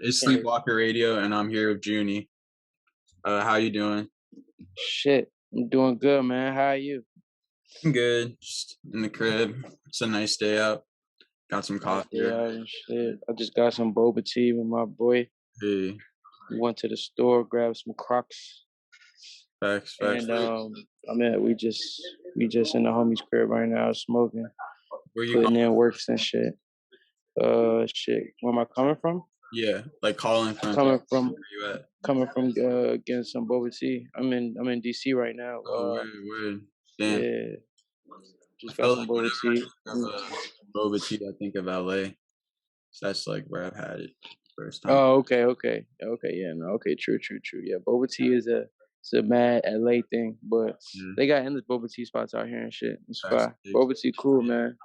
It's Can't hear SleepWalker Radio, and I'm here with Joony. How you doing? shit. I'm doing good, man. How are you? I'm good. Just in the crib. It's a nice day out. Got some Nice coffee. day out and shit. I just got some boba tea with my boy. Hey, We went to the store, grabbed some Crocs, facts. and we just in the homie's crib right now, smoking, Where you putting calling? in works and shit. Shit. Where am I coming from? Yeah, like calling from. Coming from Where you at? getting some boba tea. I'm in DC right now. Oh, word. Damn. Yeah, I just got feel some like boba tea. whenever I think of boba tea, I think of LA. So that's like where I've had it first time. Oh, okay. Yeah, no, okay, true. Yeah, boba tea it's a mad LA thing, but Yeah, they got endless boba tea spots out here and shit. It's facts. fine. Boba tea cool, man.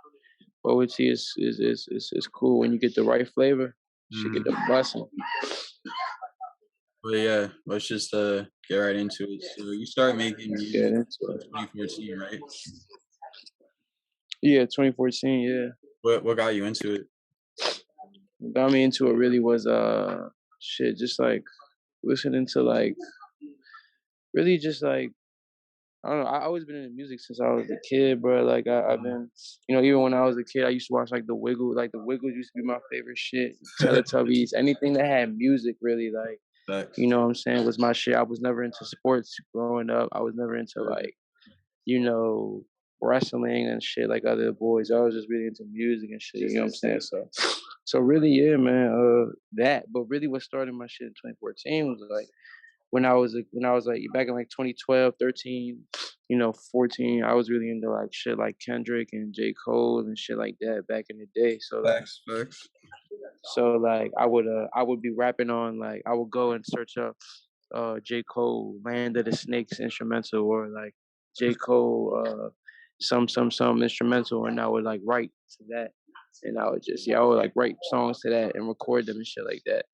Boba tea is cool when you get the right flavor. Should get Mm-hmm. the bussin'. But yeah, let's just get right into it. So you started making Let's get music into in it. 2014, right? Yeah, 2014. Yeah, What got you into it? what got me into it really was shit, just like listening to like really just like I don't know. I always been into music since I was a kid, bro. Like I've been, even when I was a kid, I used to watch like the Wiggles. Like the Wiggles used to be my favorite shit. Teletubbies, anything that had music, really. Like Facts. you know what I'm saying, was my shit. I was never into sports growing up. I was never into like you know wrestling and shit like other boys. I was just really into music and shit. You know what I'm saying? So really, yeah, man. That. But really, what started my shit in 2014 was like when I was like back in like 2012, 13, 14, I was really into like shit like Kendrick and J. Cole and shit like that back in the day. So like Facts. like I would be rapping on like I would go and search up J. Cole Land of the Snakes instrumental or like J. Cole some instrumental and I would like write to that and I would like write songs to that and record them and shit like that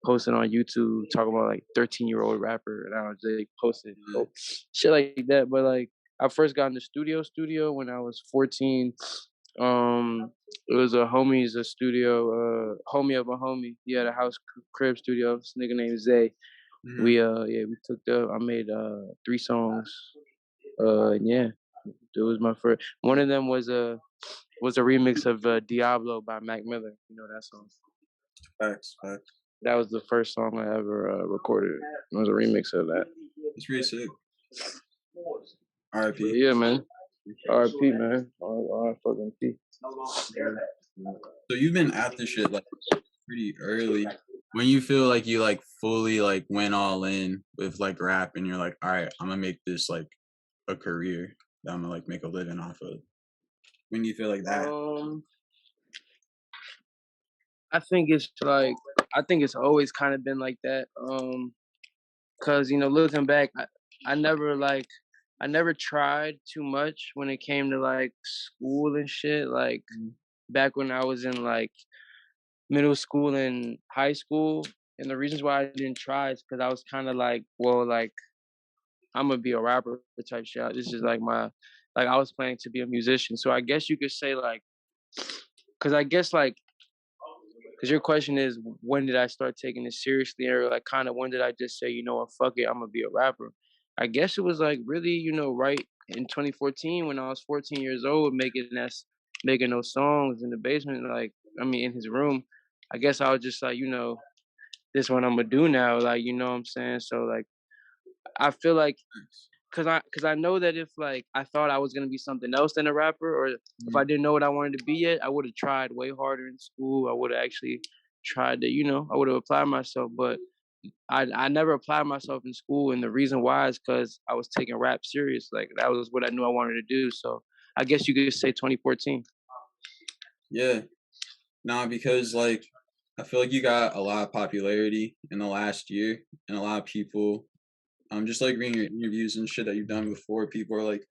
posting on YouTube, talking about like 13-year-old rapper, and I was like posting shit like that. But like I first got in the studio when I was 14. It was a studio, homie of a homie. He had a house crib studio. This nigga named Zay. Mm-hmm. We took I made 3 songs. Yeah, it was my first. One of them was a remix of Diablo by Mac Miller. You know that song. Facts. That was the first song I ever recorded. It was a remix of that. It's pretty sick. But R.I.P. yeah, man. R.I.P. man. R.I.P. So you've been at this shit like pretty early. When you feel like you like fully like went all in with like rap and you're like, all right, I'm gonna make this like a career that I'm gonna like make a living off of. When do you feel like that? I think it's always kind of been like that. Cause looking back, I never like I never tried too much when it came to like school and shit. Like back when I was in like middle school and high school, and the reasons why I didn't try is because I was kind of like, well, like I'm gonna be a rapper type shit. This is like like I was planning to be a musician. So I guess you could say like, cause I guess like because your question is when did I start taking it seriously, or like kind of when did I just say, you know what, fuck it, I'm gonna be a rapper. I guess it was like really, right in 2014 when I was 14 years old, making those songs in the basement, like I mean in his room. I guess I was just like, this is what I'm gonna do now, like you know what I'm saying. So like I feel like cause I know that if like I thought I was gonna be something else than a rapper, or if I didn't know what I wanted to be yet, I would have tried way harder in school. I would have actually tried to, I would have applied myself. But I never applied myself in school, and the reason why is because I was taking rap serious. Like that was what I knew I wanted to do. So I guess you could say 2014. Yeah. Nah, because like I feel like you got a lot of popularity in the last year and a lot of people just like reading your interviews and shit that you've done before, people are like,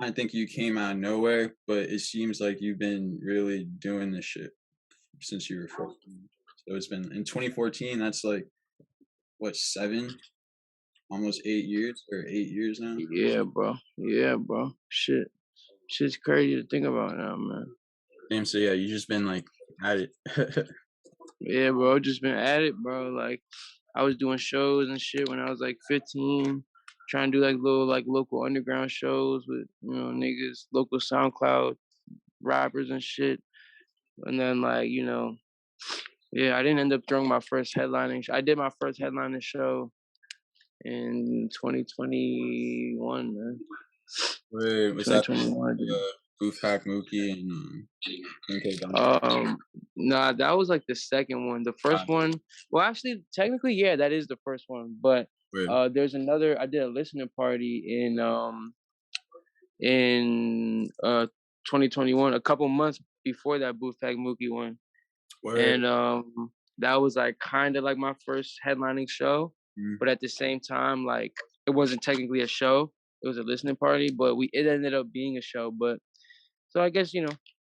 I think you came out of nowhere, but it seems like you've been really doing this shit since you were 14. So it's been in 2014, that's like what, almost 8 years or 8 years now. Yeah, bro. Shit's crazy to think about now, man. Damn, so yeah, you just been like at it. Yeah, bro, just been at it, bro. Like, I was doing shows and shit when I was like 15, trying to do like little like local underground shows with niggas, local SoundCloud rappers and shit. And then like yeah, I didn't end up throwing my first headlining. I did my first headlining show in 2021, man. Wait, was that 2021. boofpaxkmooky and MK Nah, that was like the second one. The first one, well, actually, technically, yeah, that is the first one. But Wait, there's another. I did a listening party in 2021, a couple months before that boofpaxkmooky one, word. and that was like kind of like my first headlining show. Mm. But at the same time, like it wasn't technically a show; it was a listening party. But it ended up being a show. But so I guess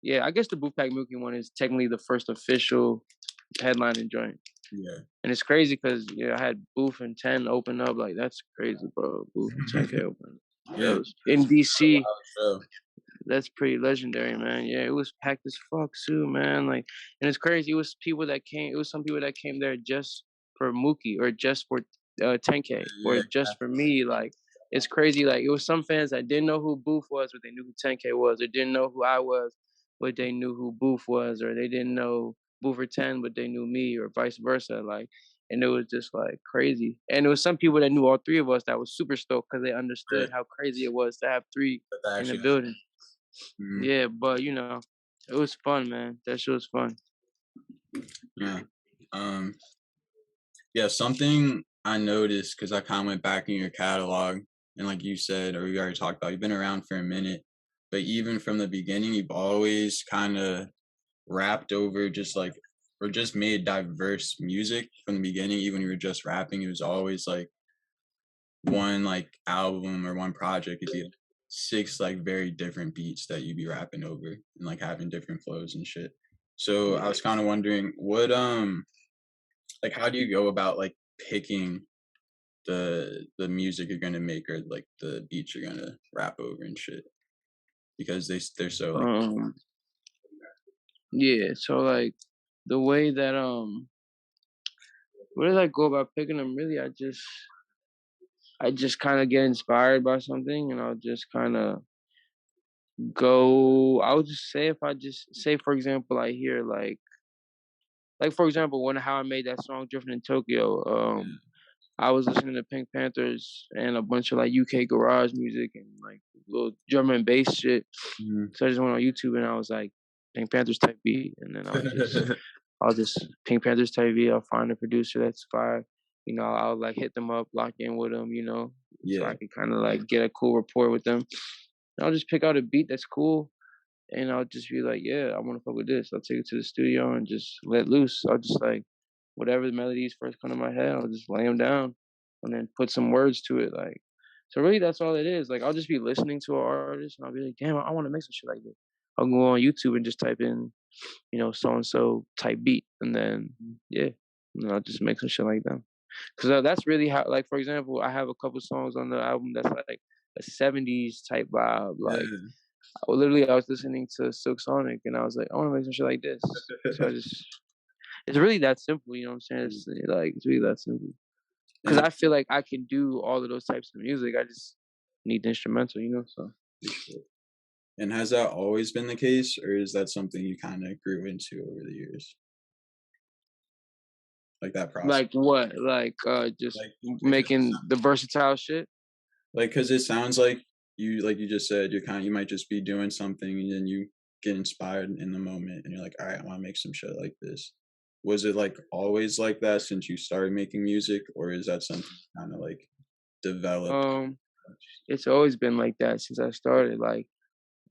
yeah, I guess the boofpaxkmooky one is technically the first official headlining joint. Yeah. And it's crazy because I had Boof and 10 open up. Like that's crazy, bro. Boof and 10K open. Yeah. That was in DC. Show. That's pretty legendary, man. Yeah, it was packed as fuck too, man. Like, and it's crazy. It was people that came. It was some people that came there just for Mookie or just for 10K or Yeah. just for me. Like, it's crazy. Like, it was some fans that didn't know who Boof was, but they knew who 10K was, or didn't know who I was, but they knew who Boof was, or they didn't know Boof or 10, but they knew me, or vice versa. Like, and it was just like crazy. And there was some people that knew all three of us that was super stoked because they understood how crazy it was to have three in the building. Mm. Yeah, but it was fun, man. That shit was fun. Yeah. Yeah, something I noticed because I kind of went back in your catalog, and like you said, or we already talked about, you've been around for a minute, but even from the beginning, you've always kind of rapped over just like, or just made diverse music from the beginning. Even when you were just rapping, it was always like one like album or one project. It'd be like 6 like very different beats that you'd be rapping over and like having different flows and shit. So I was kind of wondering, what like how do you go about like picking the music you're gonna make or like the beats you're gonna rap over and shit, because they're so like Yeah, so like the way that where did I go about picking them? Really, I just kind of get inspired by something, and I'll just kind of go. I would just say, if I just say, for example, I hear like for example, how I made that song "Drifting in Tokyo." I was listening to Pink Panthers and a bunch of like UK garage music and like little drum and bass shit. So I just went on YouTube and I was like, Pink Panthers type beat, and then I'll just Pink Panthers type beat. I'll find a producer that's fire. I'll like hit them up, lock in with them, so I can kind of like get a cool rapport with them. And I'll just pick out a beat that's cool, and I'll just be like, yeah, I want to fuck with this. I'll take it to the studio and just let loose. I'll just like whatever the melodies first come to my head, I'll just lay them down and then put some words to it. Like, so really, that's all it is. Like, I'll just be listening to an artist and I'll be like, damn, I want to make some shit like this. I'll go on YouTube and just type in, so and so type beat, and then and I'll just make some shit like that. Because that's really how, like, for example, I have a couple songs on the album that's like a '70s type vibe. Like, I was listening to Silk Sonic and I was like, I want to make some shit like this. So it's really that simple, you know what I'm saying? It's really that simple. Because I feel like I can do all of those types of music. I just need the instrumental, so. And has that always been the case, or is that something you kind of grew into over the years? Like that process? Like what? Like just like making the versatile shit? Like, because it sounds like you just said, you might just be doing something and then you get inspired in the moment and you're like, all right, I want to make some shit like this. Was it like always like that since you started making music, or is that something kind of like developed? It's always been like that since I started. Like,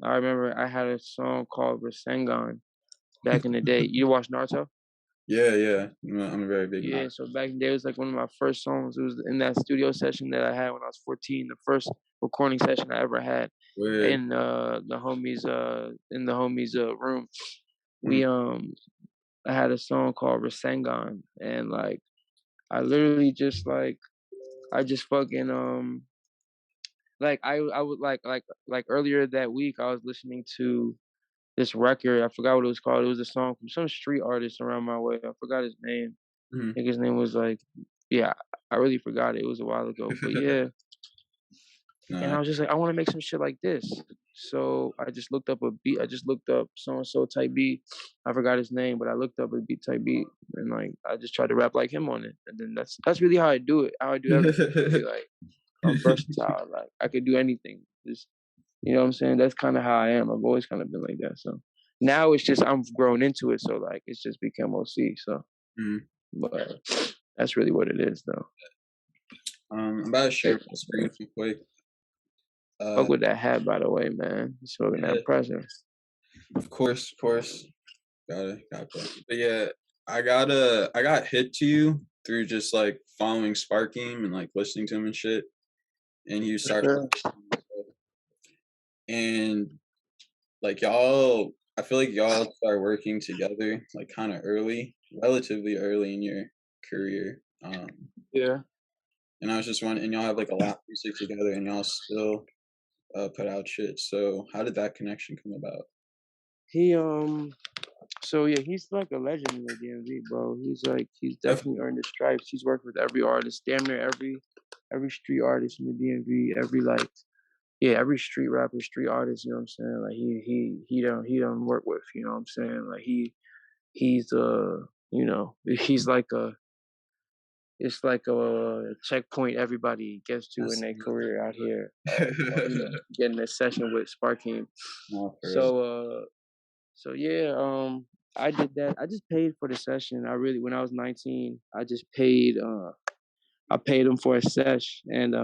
I remember I had a song called Rasengan back in the day. You watch Naruto? Yeah. I'm a very big Yeah, so back in the day, it was like one of my first songs. It was in that studio session that I had when I was 14, the first recording session I ever had in the homies room. We I had a song called Rasengan, and like I literally just like I just fucking like I would like earlier that week I was listening to this record. I forgot what it was called. It was a song from some street artist around my way. I forgot his name. I think his name was like, yeah, I really forgot it. It was a while ago, but yeah. And I was just like, I want to make some shit like this. So I just looked up a beat. I just looked up so and so type beat. I forgot his name, but I looked up a beat type beat, and like I just tried to rap like him on it. And then that's really how I do it. How I do everything. Really, like I'm versatile. Like I could do anything. Just you know what I'm saying. That's kind of how I am. I've always kind of been like that. So now it's just I'm grown into it. So like it's just become OC. So, but that's really what it is, though. I'm about to share my screen real quick. Fuck with that hat, by the way, man. Showing that presence. Of course. Got it. But yeah, I got hit to you through just like following Sparkheem and like listening to him and shit. And he started and like y'all I feel like y'all start working together like kind of relatively early in your career. Yeah. And I was just wondering, and y'all have like a lot of music together, and y'all still put out shit. So how did that connection come about? He so yeah, he's like a legend in the DMV, bro. He's definitely earned his stripes. He's worked with every artist, damn near every street artist in the DMV, every street rapper, street artist, you know what I'm saying? Like he done work with, you know what I'm saying? Like he's you know, he's like it's like a checkpoint everybody gets to in their career out here. You know, getting a session with Sparkheem. So yeah, I did that. I just paid for the session. When I was 19, I just paid I paid him for a sesh, and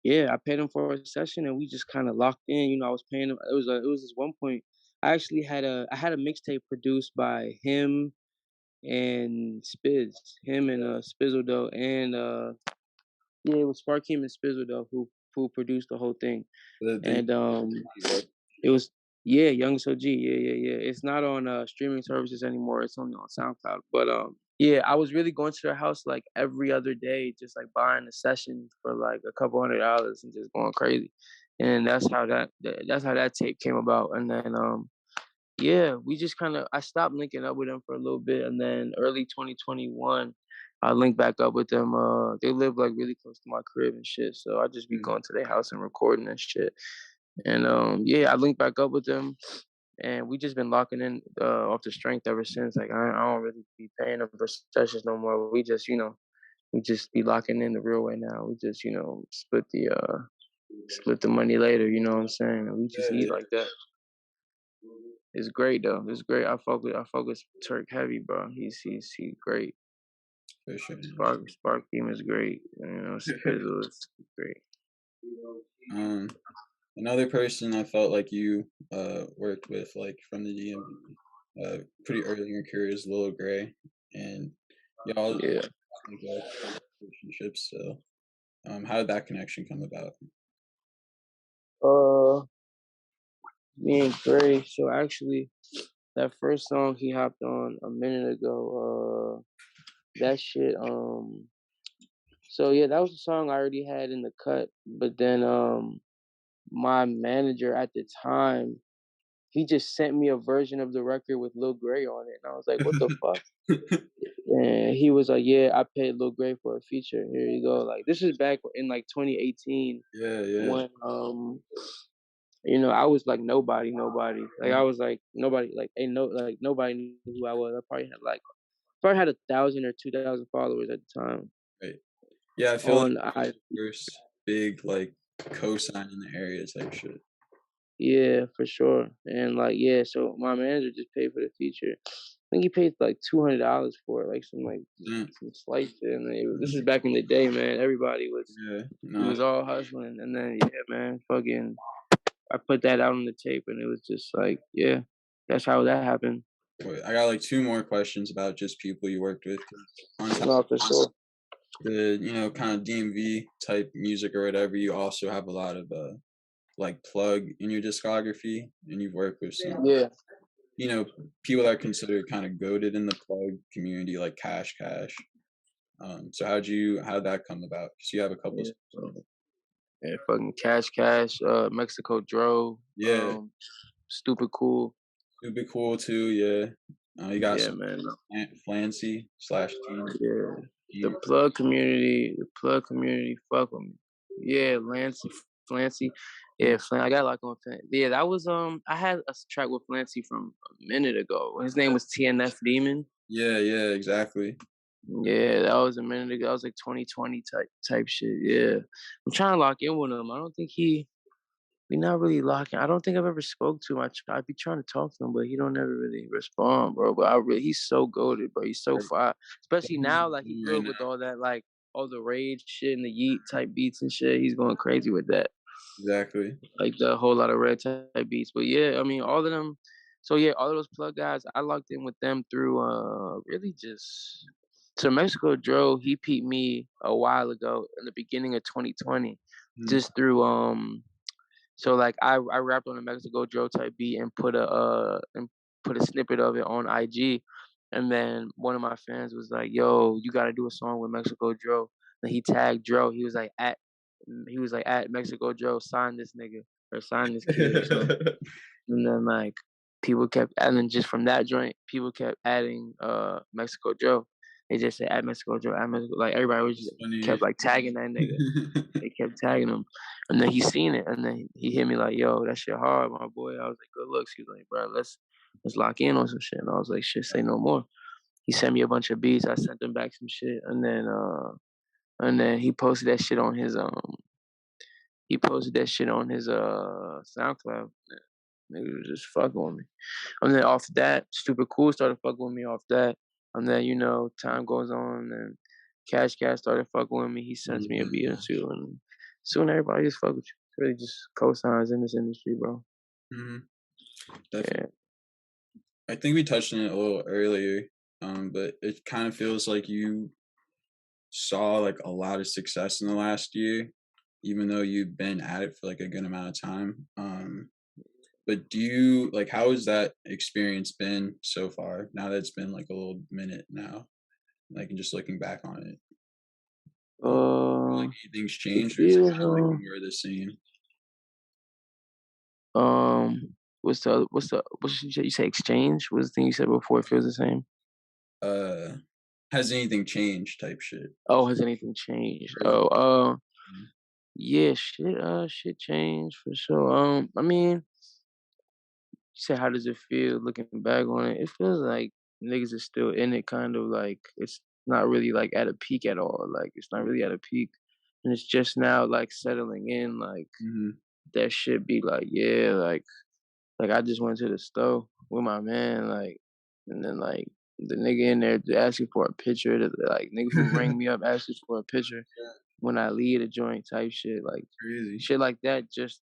yeah, I paid him for a session, and we just kind of locked in. You know, I was paying him. It was this one point. I actually had a mixtape produced by him and him and Spizzledoe, and yeah, it was Sparkheem and Spizzledoe who produced the whole thing, and it was Young SOG, yeah. It's not on streaming services anymore. It's only on SoundCloud, but yeah, I was really going to their house like every other day, just like buying a session for like a couple $100 and just going crazy, and that's how that tape came about, and then yeah, we just I stopped linking up with them for a little bit, and then early 2021, I linked back up with them. They live like really close to my crib and shit, so I just be going to their house and recording and shit. And yeah, I linked back up with them, and we just been locking in off the strength ever since. Like I don't really be paying them for sessions no more. We just we just be locking in the real way now. We just split the money later. You know what I'm saying? And we just eat like that. It's great though. It's great. I fuck with Turk heavy, bro. He's great. For sure. Sparkheem is great. You know, Spizzle is great. Another person I felt like you worked with like from the DMV pretty early in your career is Lil Gray, and y'all relationships. So how did that connection come about? Me and Gray. So actually, that first song he hopped on a minute ago, that shit, so yeah, that was a song I already had in the cut, but then my manager at the time, he just sent me a version of the record with Lil Gray on it, and I was like, what the fuck? And he was like, yeah, I paid Lil Gray for a feature. Here you go. Like this is back in like 2018. Yeah. When I was like nobody. Like I was like nobody. Like nobody knew who I was. I probably had 1,000 or 2,000 followers at the time. Right. Yeah, I feel like first big like cosign in the area type shit. Yeah, for sure. And like so my manager just paid for the feature. I think he paid like $200 for it, like some slight shit. And this is back in the day, man. Everybody was was all hustling, and then man, fucking. I put that out on the tape, and it was just like, that's how that happened. Wait, I got like 2 more questions about just people you worked with. No, for sure. The kind of DMV type music or whatever, you also have a lot of like Plugg in your discography, and you've worked with some people that are considered kind of goated in the Plugg community, like Cash. So how'd that come about? Because you have a couple. Yeah, fucking Cash, Mexico Dro. Stupid Cool. It'd be cool too. Yeah. You got Yeah, some man. Flancy slash Team. Yeah. The Plugg community, fuck with me. Yeah, Flancy. Yeah, I got a lot going. Yeah, that was I had a track with Flancy from a minute ago. His name was TNF Demon. Yeah, yeah, exactly. Yeah, that was a minute ago. That was like 2020 type shit. Yeah, I'm trying to lock in with him. I don't think we not really locking. I don't think I've ever spoke to him. I be trying to talk to him, but he don't ever really respond, bro. But he's so goated, bro. He's so Like, fire. Especially he's now, like he right grew up now. with all that, like all the rage shit and the yeet type beats and shit. He's going crazy with that, Exactly. like the whole lot of red type beats. But yeah, I mean, all of them. So yeah, all of those Plugg guys, I locked in with them through really just. So Mexico Dro, he peeped me a while ago in the beginning of 2020, Mhm. just through so like I rapped on a Mexico Joe type beat and put a snippet of it on IG, and then one of my fans was like, "Yo, you got to do a song with Mexico Joe." And he tagged Joe. He was like at Mexico Joe, sign this nigga or sign this kid or something. And then like and then just from that joint, people kept adding Mexico Joe. They just said at Mexico Joe, at Mexico. Like everybody was It's just funny. kept like tagging that nigga. They kept tagging him, and then he seen it, and then he hit me like, "Yo, that shit hard, my boy." I was like, "Good looks." He was like, "Bro, let's lock in on some shit." And I was like, "Shit, say no more." He sent me a bunch of beats. I sent him back some shit, and then he posted that shit on his SoundCloud. Nigga was just fucking with me. And then off that, Stupid Cool started fucking with me off that. And then, time goes on and Cash started fucking with me. He sends me a beat or two. And soon everybody just fuck with you. It's really just cosigns in this industry, bro. Hmm. Yeah. Definitely. I think we touched on it a little earlier, but it kind of feels like you saw like a lot of success in the last year, even though you've been at it for like a good amount of time. But do you like how has that experience been so far? Now that it's been like a little minute now, like and just looking back on it, like Uh, anything's it changed or is it feels, kind of like more of the same? you say exchange? What's the thing you said before? It feels the same. Uh, has anything changed? Type shit. Oh, has anything changed? Or is it Oh, mm, yeah, shit changed for sure. I mean, you said how does it feel looking back on it? It feels like niggas is still in it, kind of like it's not really like at a peak at all. Like it's not really at a peak, and it's just now like settling in. Like mhm. that shit be like, yeah, like I just went to the store with my man, like, and then like the nigga in there asking for a picture. Like niggas will ring me up asking for a picture when I leave the joint type shit. Like Crazy. shit like that just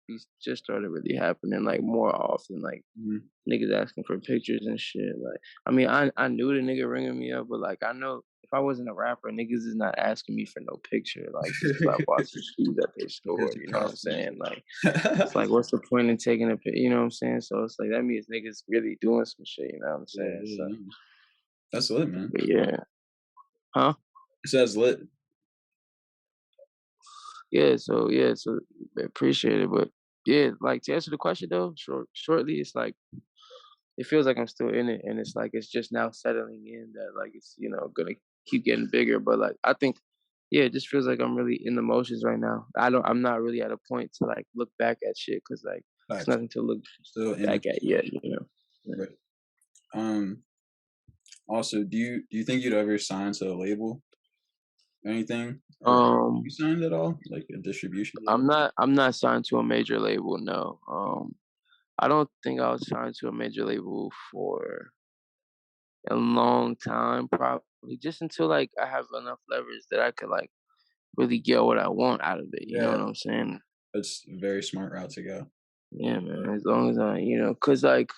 started really happening like more often. Like Mhm. niggas asking for pictures and shit. Like I mean I knew the nigga ringing me up, but like I know if I wasn't a rapper, niggas is not asking me for no picture. Like just cause I bought some shoes at their store. Because it You know what I'm costs money. saying? Like it's like, what's the point in taking a pic? You know what I'm saying? So it's like that means niggas really doing some shit. You know what I'm Yeah, saying? yeah, So, no. That's lit, man. but yeah, huh? It says lit. So appreciate it. But yeah, like to answer the question though, shortly, it's like it feels like I'm still in it, and it's like it's just now settling in that like it's gonna keep getting bigger. But like I think, yeah, it just feels like I'm really in the motions right now. I'm not really at a point to like look back at shit because like it's Facts. nothing to look Still in back at yet. Yeah. right. Um Also, do you think you'd ever sign to a label or anything? Or you Um, signed at all? Like a distribution deal? I'm not signed to a major label. No. I don't think I was signed to a major label for a long time. Probably just until like I have enough leverage that I could like really get what I want out of it. You know Yeah, what I'm saying? that's a very smart route to go. Yeah, man. As long as cause like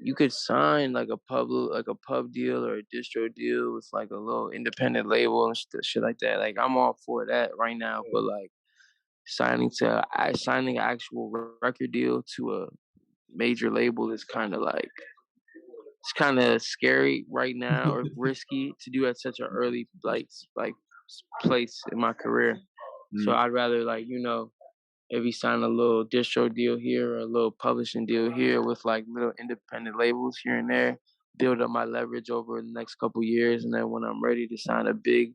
you could sign like a pub deal or a distro deal with like a little independent label and shit like that. Like I'm all for that right now, but like signing an actual record deal to a major label is kind of like it's kind of scary right now or risky to do at such an early place in my career. So Mm, I'd rather maybe sign a little distro deal here or a little publishing deal here with like little independent labels here and there. Build up my leverage over the next couple years, and then when I'm ready to sign a big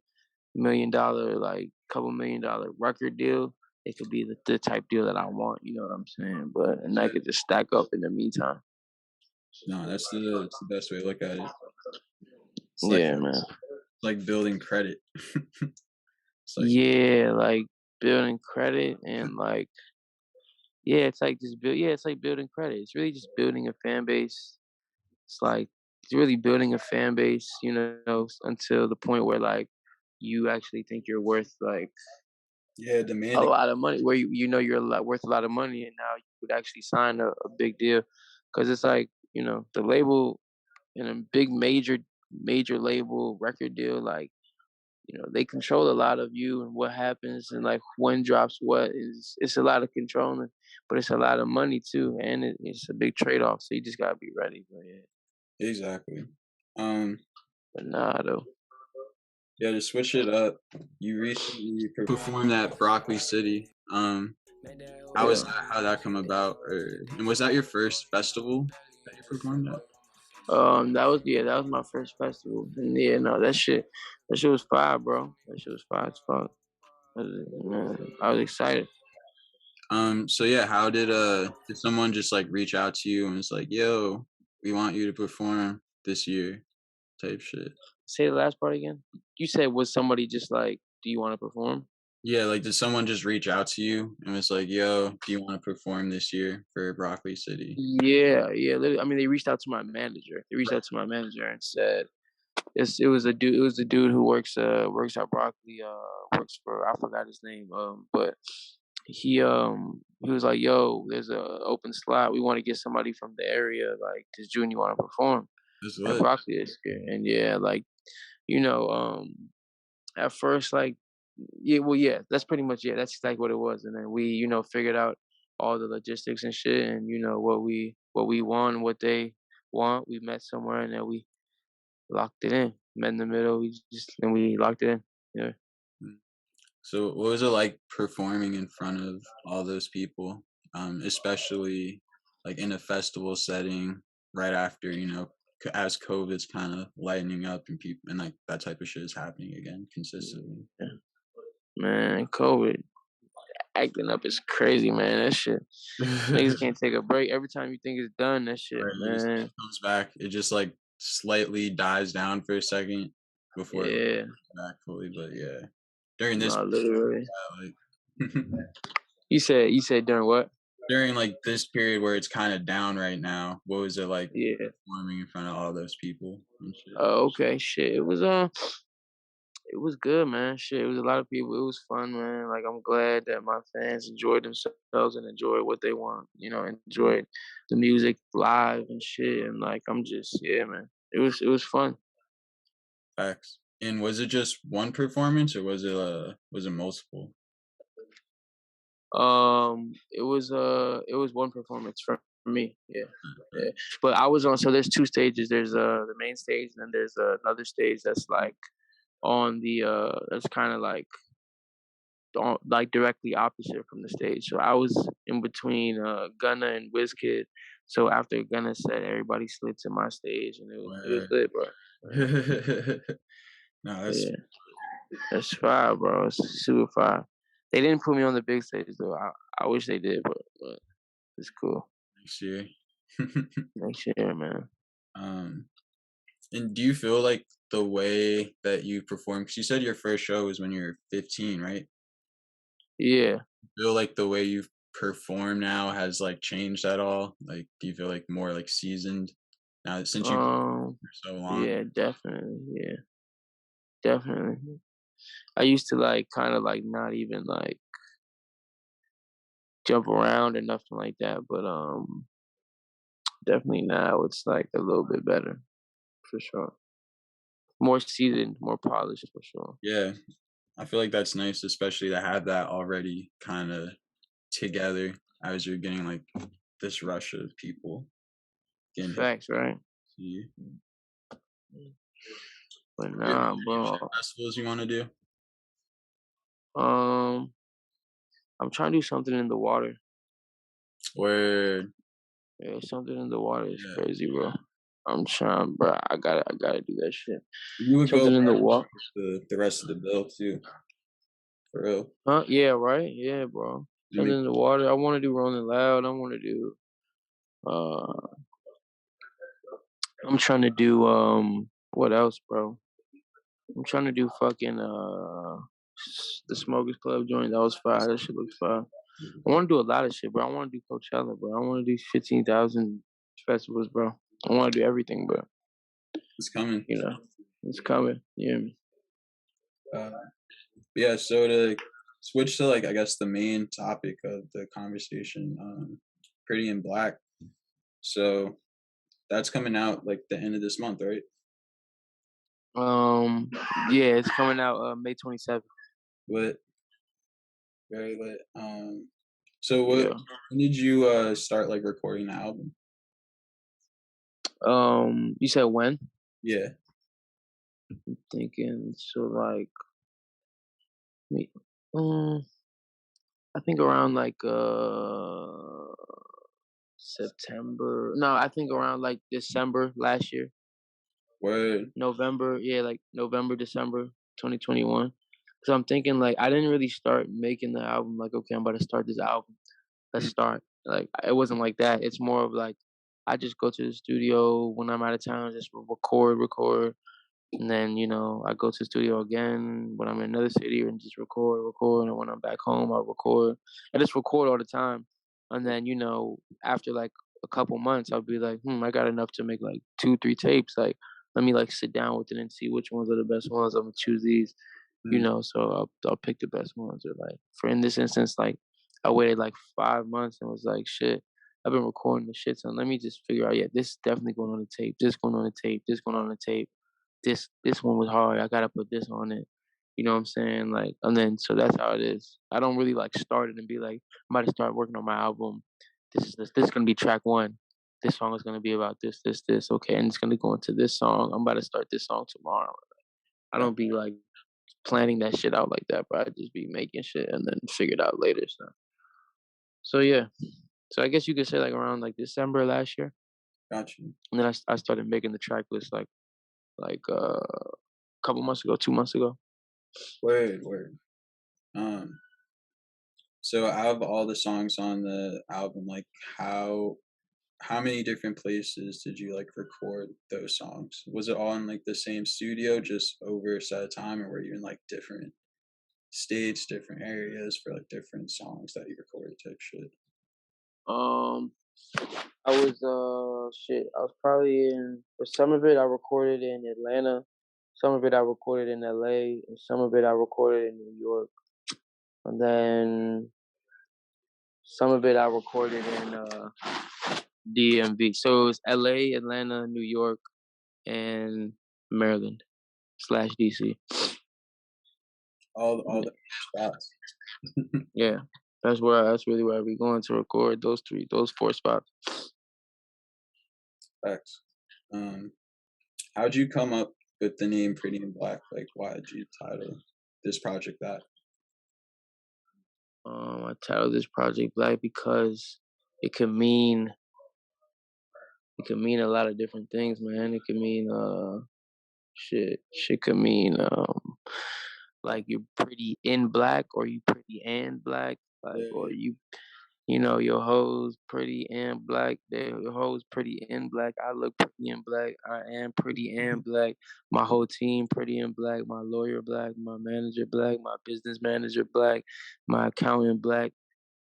$1 million, like couple $1 million record deal, it could be the type deal that I want. You know what I'm saying? And I could just stack up in the meantime. No, that's the best way to look at it. It's Yeah, man. like building credit. It's like Yeah, like building credit and like yeah, it's like just build. Yeah, it's like building credit. It's really just building a fan base. It's like it's really building a fan base, you know, until the point where like you actually think you're worth like yeah, a demanding. lot of money, where you know you're worth a lot of money, and now you would actually sign a big deal, because it's like the label in a big major label record deal, like they control a lot of you and what happens and like when drops what is it's a lot of controlling, but it's a lot of money too, and it's a big trade off. So you just gotta be ready. But yeah, Exactly. but nah though. Yeah, to switch it up, you recently performed at Broccoli City. How was Yeah. that? How did that come about? And was that your first festival that you performed at? That was my first festival, and yeah, no, that shit was fire, bro. That shit was fire as fuck. Man, I was excited. So yeah, how did someone just like reach out to you and was like, "Yo, we want you to perform this year," type shit? Say the last part again. You said, was somebody just like, do you want to perform? Yeah, like did someone just reach out to you and was like, "Yo, do you want to perform this year for Broccoli City?" Yeah, yeah. Literally, I mean, they reached out to my manager. They reached out to my manager and said, it was a dude. It was a dude who works at Broccoli. Works for, I forgot his name. But he was like, "Yo, there's a open slot. We want to get somebody from the area. Like, does Joony want to perform That's at lit. Broccoli this year?" And yeah, like you know, at first, like, yeah, well, yeah, that's pretty much, yeah, that's exactly what it was. And then we, figured out all the logistics and shit, and what we want, what they want. We met somewhere, and then we locked it in. Met in the middle. We locked it in. Yeah. Mm. So what was it like performing in front of all those people, especially like in a festival setting right after, as COVID's kind of lightening up and people and like that type of shit is happening again consistently. Yeah. Man, COVID acting up is crazy, man. That shit. Niggas can't take a break. Every time you think it's done, that shit, Right, man. it comes back. It just like slightly dies down for a second before it Yeah. comes back fully. But yeah, during this, No, literally. like You said during what? during like this period where it's kind of down right now, what was it like Yeah. performing in front of all those people and shit? Oh, okay. Shit. It was good, man. Shit. It was a lot of people. It was fun, man. Like, I'm glad that my fans enjoyed themselves and enjoyed what they want. Enjoyed the music live and shit. And like, I'm just, yeah, man. It was fun. Facts. And was it just one performance or was it multiple? It was one performance for me. Yeah. Yeah. But I was on. So there's two stages. There's the main stage, and then there's another stage that's like on the that's kind of like directly opposite from the stage. So I was in between Gunna and Wizkid. So after Gunna said, everybody slid to my stage, and it was Word. lit, bro. No, that's Yeah, that's fire, bro. It's super fire. They didn't put me on the big stage though. I wish they did, but it's cool. next year. Next year, man. um, and do you feel like the way that you perform? Because you said your first show was when you were 15, right? Yeah. Feel like the way you perform now has like changed at all? Like, do you feel like more like seasoned now since you've been for so long? Yeah, definitely. Yeah, definitely. I used to like kind of like not even like jump around or nothing like that, but definitely now it's like a little bit better for sure. More seasoned, more polished for sure. Yeah, I feel like that's nice, especially to have that already kind of together as you're getting like this rush of people getting hip Facts, right? to you. But Do nah, any bro. other festivals you want to do? Um, I'm trying to do something in the water. Word. Yeah, something in the water is Yeah. crazy, bro. I'm trying, bro. I gotta do that shit. You would go Something in the hard water. with the rest of the bill too, for real. Huh? Yeah, right. Yeah, bro. I mean, Something in the water. I want to do Rolling Loud. I want to do. Uh, I'm trying to do. What else, bro? I'm trying to do fucking the Smokers Club joint. That was fire. That shit looks fire. I want to do a lot of shit, bro. I want to do Coachella, bro. I want to do 15,000 festivals, bro. I want to do everything, bro. it's coming. You know, it's coming. Yeah. Uh, yeah. So to switch to like, I guess the main topic of the conversation, Pretty in Black. So that's coming out like the end of this month, right? Yeah, it's coming out May 27th. Lit, very lit. So what? Yeah. When did you start like recording the album? You said when? Yeah. I'm thinking so like me. I think around like September. No, I think around like December last year. Word. November, yeah, like November, December 2021. Cause I'm thinking like I didn't really start making the album like, okay, I'm about to start this album. Let's Mm. start. Like it wasn't like that. It's more of like I just go to the studio when I'm out of town, just record. And then, I go to the studio again when I'm in another city and just record. And when I'm back home, I record. I just record all the time. And then, after like a couple months, I'll be like, I got enough to make like 2, 3 tapes. Like, let me like sit down with it and see which ones are the best ones. I'm gonna choose these, Mm. so I'll pick the best ones. Or like, for in this instance, like I waited like 5 months and was like, shit, I've been recording the shit. So let me just figure out, yeah, this is definitely going on the tape. This going on the tape. This going on the tape. This one was hard. I gotta put this on it. You know what I'm saying? Like, and then so that's how it is. I don't really like start it and be like, I'm about to start working on my album. This is gonna be track one. This song is gonna be about this. Okay, and it's gonna go into this song. I'm about to start this song tomorrow. I Yeah. don't be like planning that shit out like that, but I just be making shit and then figure it out later. So yeah. So I guess you could say like around like December last year, Got you. and then I started making the track list like a couple months ago, 2 months ago. Word. Um. So out of all the songs on the album, like how many different places did you like record those songs? Was it all in like the same studio, just over a set of time, or were you in like different states, different areas for like different songs that you recorded type shit? Um, I was shit. I was probably in for some of it. I recorded in Atlanta. Some of it I recorded in LA, and some of it I recorded in New York. And then some of it I recorded in DMV. So it was LA, Atlanta, New York, and Maryland / DC. All the spots. Yeah, that's really where I be going to record those 4 spots. Facts. Um, how'd you come up with the name Pretty in Black? Like, why did you title this project that? I titled this project Black because it could mean a lot of different things, man. It could mean shit could mean like you're pretty in black or you pretty and black, like, or Yeah. your hoes pretty and black. Your hoes pretty and black. I look pretty and black. I am pretty and black. My whole team pretty and black. My lawyer black. My manager black. My business manager black. My accountant black.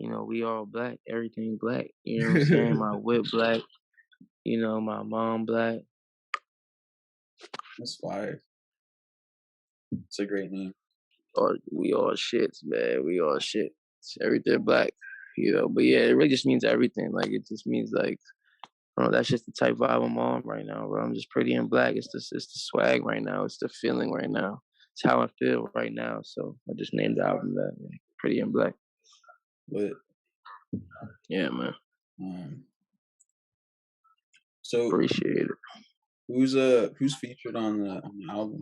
We all black. Everything black. You know what I'm saying? My whip black. My mom black. That's fire. It's a great name. Or we all shits, man. We all shit. It's everything black. But yeah, it really just means everything. Like it just means like that's just the type vibe I'm on right now, bro. I'm just pretty in black. It's the swag right now. It's the feeling right now. It's how I feel right now. So I just named the album that, like, Pretty in Black. But Yeah, man. So Appreciate it. who's featured on the album?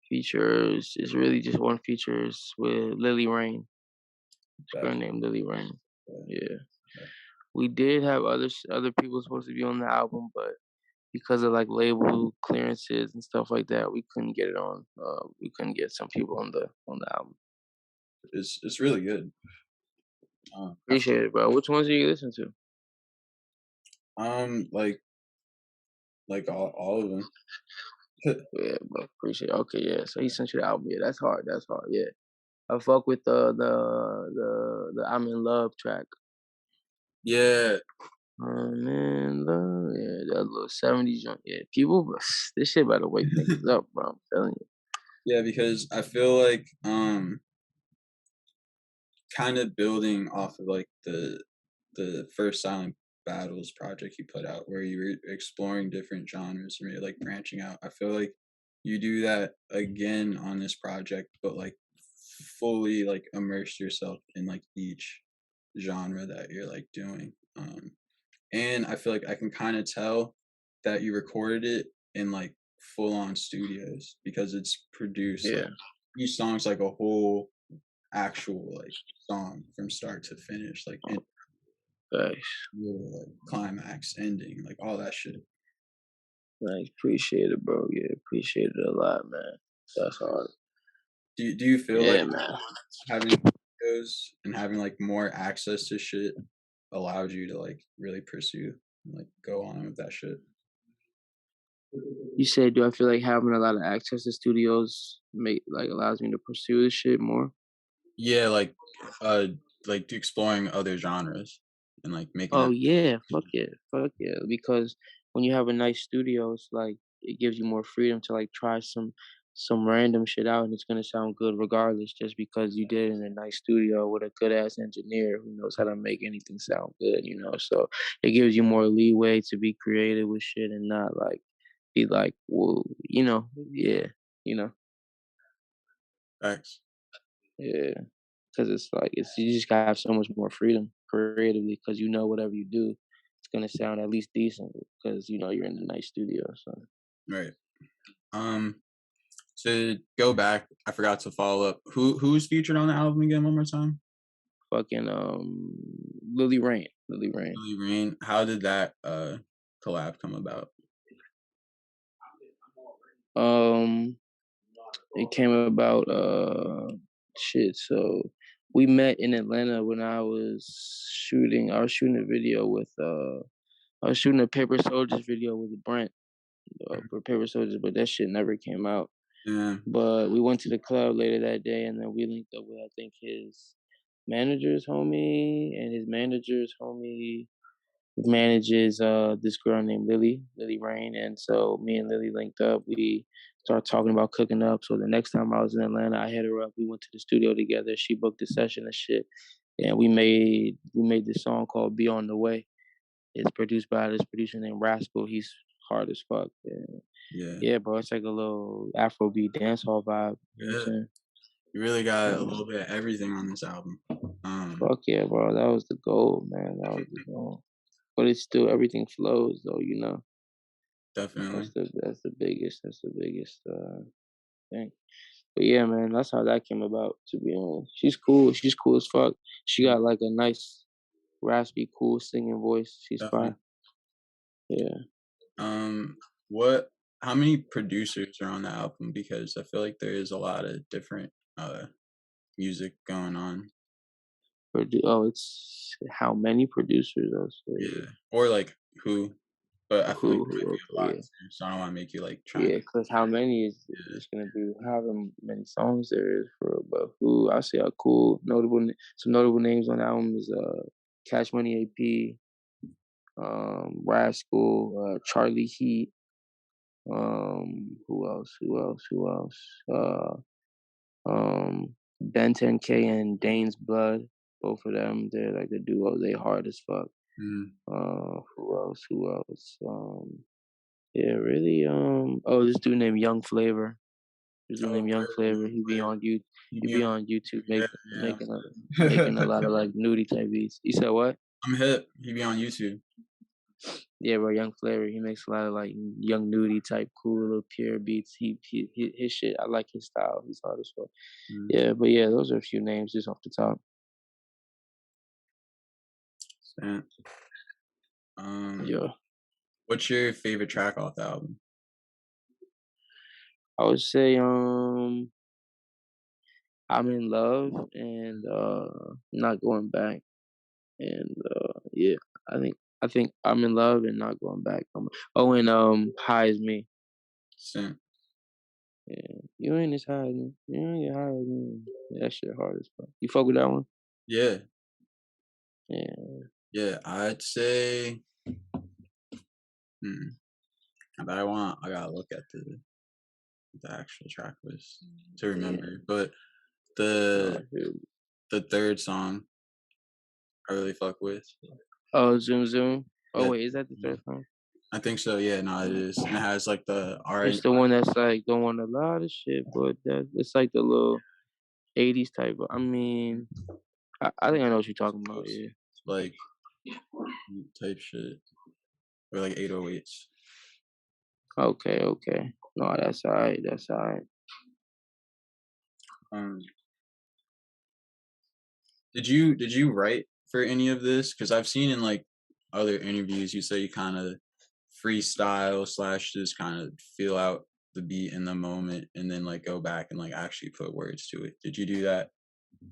Features is really just one feature is with Lily Rayne. This girl That, named Lily Rayne. yeah. Yeah. We did have other people supposed to be on the album, but because of like label clearances and stuff like that, we couldn't get it on. We couldn't get some people on the album. It's really good. I f- Appreciate it, bro. Which ones do you listen to? like all of them. Yeah, bro. Appreciate it. Okay, yeah. So he sent you the album. Yeah, that's hard. That's hard. Yeah. I fuck with the I'm in Love track. Yeah, I'm in love. Yeah, that little 70s joint. Yeah, people, this shit about to wake niggas up, bro. I'm telling you. yeah, because I feel like kind of building off of like the first Silent Battles project you put out, where you were exploring different genres and really like branching out. I feel like you do that again on this project, but like fully like immerse yourself in like each genre that you're like doing. And I feel like I can kind of tell that you recorded it in like full on studios because it's produced like Yeah, each song's like a whole actual like song from start to finish, like in thanks. like climax, ending, like all that shit. Thanks. Appreciate it, bro. Yeah, appreciate it a lot, man. That's hard. Do you feel like Yeah, man. having those and having like more access to shit allowed you to like really pursue and like go on with that shit? You said, do I feel like having a lot of access to studios allows me to pursue this shit more? Yeah, like exploring other genres and like making Oh that. yeah, fuck yeah. Because when you have a nice studio, it's like it gives you more freedom to like try some random shit out, and it's gonna sound good regardless, just because you did it in a nice studio with a good ass engineer who knows how to make anything sound good, you know. So it gives you more leeway to be creative with shit and not like be like, well, you know, yeah, you know, Facts. yeah. Because it's like you just gotta have so much more freedom creatively because you know whatever you do, it's gonna sound at least decent because you know you're in a nice studio. So Right. Um, to go back, I forgot to follow up. Who's featured on the album again? One more time. fucking Lily Rayne, Lily Rayne. Lily Rayne. How did that collab come about? Um, it came about shit. So we met in Atlanta when I was shooting. I was shooting a video with I was shooting a Paper Soldiers video with Brent for Paper Soldiers, but that shit never came out. Yeah. But we went to the club later that day, and then we linked up with I think his manager's homie and his manager's homie manages this girl named Lily Rayne, and so me and Lily linked up. We started talking about cooking up. So the next time I was in Atlanta, I hit her up. We went to the studio together. She booked the session and shit, and we made this song called "Be on the Way." It's produced by this producer named Rascal. He's hard as fuck. And Yeah. yeah, bro, it's like a little Afrobeat dancehall vibe. You know what I'm Yeah. saying? You really got a Yeah. little bit of everything on this album. Fuck yeah, bro. That was the goal, man. That was the goal. But it's still everything flows though, you know. Definitely. That's the biggest thing. But yeah, man, that's how that came about, to be honest. She's cool. She's cool as fuck. She got like a nice, raspy, cool singing voice. She's Definitely. fine. Yeah. Um, what? How many producers are on the album? Because I feel like there is a lot of different music going on. Oh, it's how many producers? Yeah, or like who? But I feel like there might be a lot Yeah. too, so I don't want to make you like trying Yeah, to. because how many is Yeah, just gonna be however many songs there is for, but who I say are cool, some notable names on the album is Cash Money AP, Rascal, Charlie Heat, who else? Ben 10K and Dane's Blood, both of them, they're like a duo, they hard as fuck. mm. Who else? Yeah, really. Oh, this dude named Young Flavor. This dude Oh, named Young word, Flavor. Young Flavor. He He be be on. on YouTube Yeah, making yeah. a lot of like nudie type beats. You said what? I'm hip. He be on YouTube. Yeah, bro, Young Flavor, he makes a lot of like young nudie type cool little pure beats. His shit, I like his style. He's hard as fuck. Mm, Yeah, but yeah, those are a few names just off the top. snap. Um, Yeah, what's your favorite track off the album? I would say I'm in love and not going back. And yeah, I think I think I'm in love and not going back. Oh, and high as me. Snap. Yeah, you ain't as high as me. You ain't get high as me. Yeah, that shit hard as fuck. You fuck with that one? Yeah, Yeah. yeah. I'd say. Hmm. But I gotta look at the actual track list to Yeah. remember. But No, the I feel you. the third song I really fuck with. Oh, Zoom Zoom. Oh Yeah, wait, is that the third song? I think so. Yeah, no, it is, and it has like the It's R. the one that's like don't want a lot of shit, but that it's like the little '80s type. I mean, I think I know what you're talking about. Yeah. like type shit or like 808s. Okay. Okay. No, that's alright. That's alright. Um, did you write for any of this? Because I've seen in like other interviews you say you kind of freestyle slash just kind of feel out the beat in the moment and then like go back and like actually put words to it. Did you do that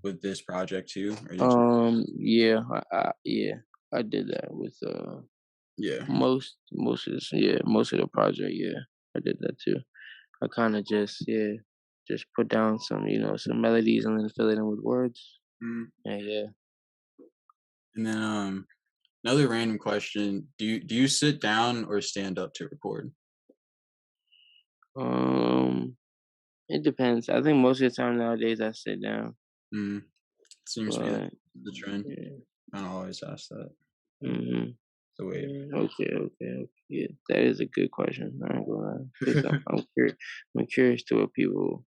with this project too, or did you? Yeah, yeah, I did that with Yeah, most of the project. Yeah, I did that too. I kind of just put down some melodies and then fill it in with words. mm. And yeah, And then another random question: do you sit down or stand up to record? um, it depends. I think most of the time nowadays I sit down, Mm. Seems to be but the trend. yeah. I always ask that. Mhm. The way. Okay. Yeah, that is a good question. I ain't gonna lie, 'cause I'm curious. I'm curious to what people.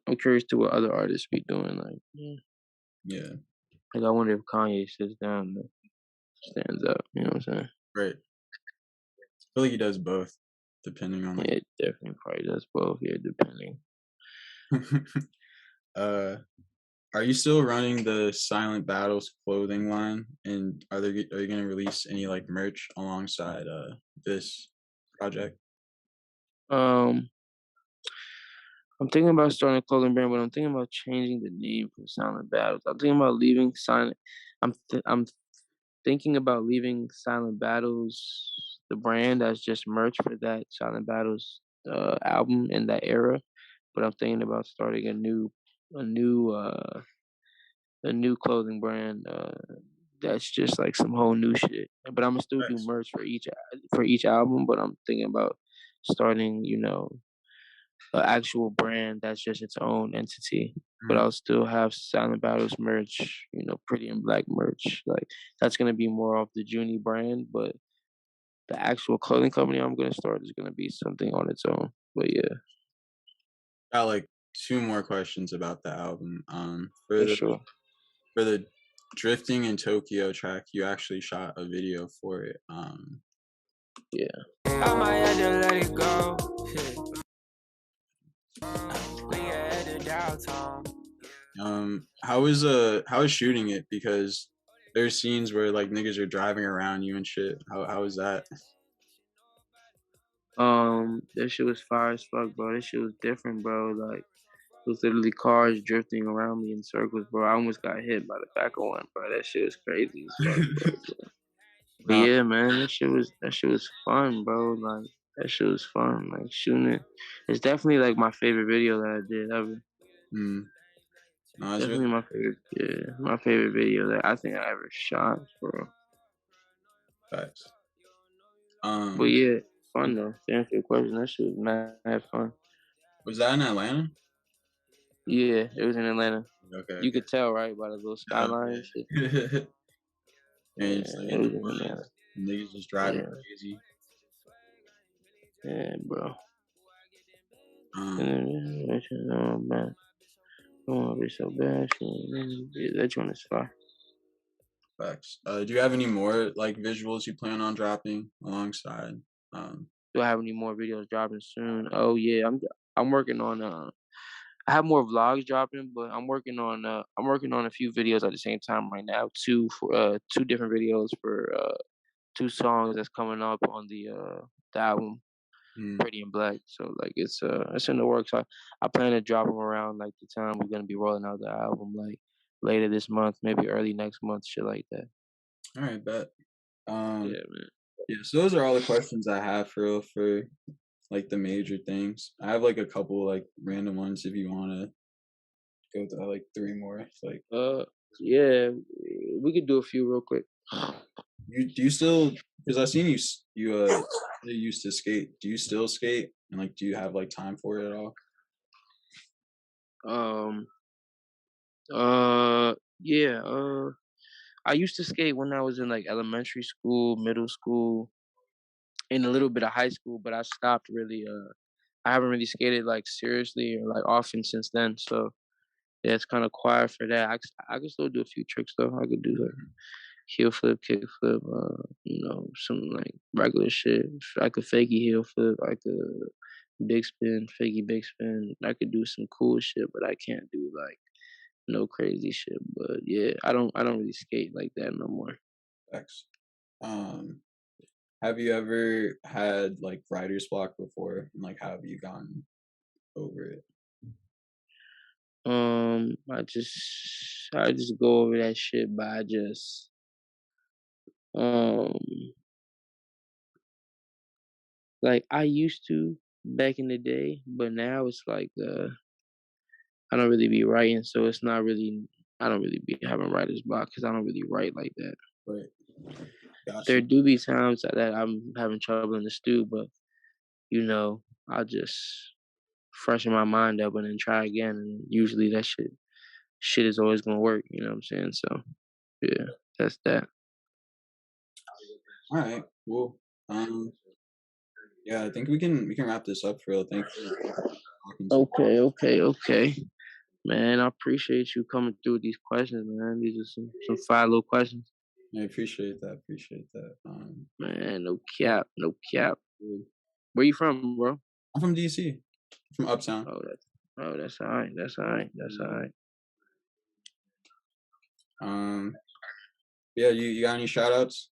I'm curious to what other artists be doing. Like, yeah. Yeah, Like I wonder if Kanye sits down and stands up. You know what I'm saying? right. I feel like he does both, depending on like. Yeah, definitely probably does both. Yeah, depending. uh, are you still running the Silent Battles clothing line? And are you gonna release any like merch alongside this project? Um, I'm thinking about starting a clothing brand, but I'm thinking about changing the name from Silent Battles. I'm thinking about leaving Silent. I'm thinking about leaving Silent Battles the brand as just merch for that Silent Battles album in that era. But I'm thinking about starting a new uh a new clothing brand that's just like some whole new shit. But I'm gonna still do Nice. merch for each album. But I'm thinking about starting, an actual brand that's just its own entity. But Mm. I'll still have Silent Battles merch, Pretty in Black merch. Like that's gonna be more of the Joony brand, but the actual clothing company I'm gonna start is gonna be something on its own. But yeah, Got like two more questions about the album. for sure. For the Drifting in Tokyo track, you actually shot a video for it. Yeah. I might have to let it go. We had the downtown. How is shooting it? Because there's scenes where like niggas are driving around you and shit. How is that? That shit was fire as fuck, bro. That shit was different, bro. Like it was literally cars drifting around me in circles, bro. I almost got hit by the back of one, bro. That shit was crazy as fuck, bro. But Nah. yeah, man, that shit was fun, bro. Like that shit was fun. Like shooting it. It's definitely like my favorite video that I did ever. Mm, no, it's Definitely really my favorite. Yeah, my favorite video that I think I ever shot, bro. facts. But Um, yeah, fun though. To answer your question, that shit was mad fun. was that in Atlanta? Yeah, it was in Atlanta. Okay, You okay. could tell, right, by the little skyline and shit. Okay. And Yeah, it's like it in the was in woods, Atlanta. niggas just driving Yeah, crazy. yeah, bro. And Um, then, oh man, I want to be so bad. Yeah, that joint is fire. Facts. Do you have any more like visuals you plan on dropping alongside? Do I have any more videos dropping soon? Oh yeah, I'm working on I have more vlogs dropping, but I'm working on a few videos at the same time right now. Two different videos for two songs that's coming up on the album Mm, Pretty in Black. So like it's in the works. I plan to drop them around like the time we're gonna be rolling out the album, like later this month, maybe early next month, shit like that. all right, bet. Yeah, man. Yeah, so those are all the questions I have for real for like the major things. I have like a couple like random ones if you want to go to like three more. It's like Yeah, we could do a few real quick. you do you still because I seen you used to skate. Do you still skate and like do you have like time for it at all? Um, yeah, I used to skate when I was in like elementary school, middle school, and a little bit of high school, but I stopped really. I haven't really skated like seriously or like often since then. So yeah, it's kind of quiet for that. I can still do a few tricks though. I could do like heel flip, kick flip, some like regular shit. I could fakey heel flip. I could big spin, fakey big spin. I could do some cool shit, but I can't do like no crazy shit. But yeah, I don't really skate like that no more. X. Have you ever had like writer's block before? And like how have you gotten over it? I just go over that shit by just um like I used to back in the day, but now it's like I don't really be writing, so it's not really I don't really be having writer's block because I don't really write like that. Right. There Gotcha. do be times that I'm having trouble in the stew, but I'll just freshen my mind up and then try again, and usually that shit is always gonna work. You know what I'm saying? So yeah, that's that. All right. Cool. Um. Yeah, I think we can wrap this up for real. Thank you for talking to me. Okay. Man, I appreciate you coming through with these questions, man. These are some fire little questions. I appreciate that. Appreciate that. Man, no cap, no cap. Where you from, bro? I'm from DC, from Uptown. That's all right. That's all right. That's all right. Yeah, you got any shout outs?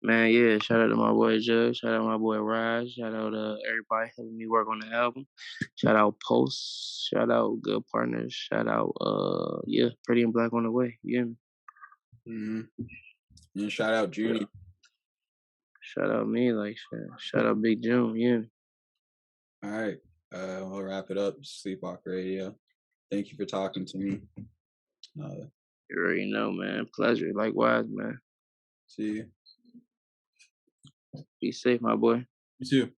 Man, yeah, shout out to my boy Judge. Shout out to my boy Raj. Shout out to everybody helping me work on the album. Shout out Post. Shout out Good Partners. Shout out yeah, Pretty and Black on the way. Yeah. Mm-hmm. And shout out Joony. Shout out me, like shout out Big June. Yeah. All right. We'll wrap it up. Sleepwalker Radio. Thank you for talking to me. You already know, man. Pleasure. Likewise, man. See you. Be safe, my boy. You too.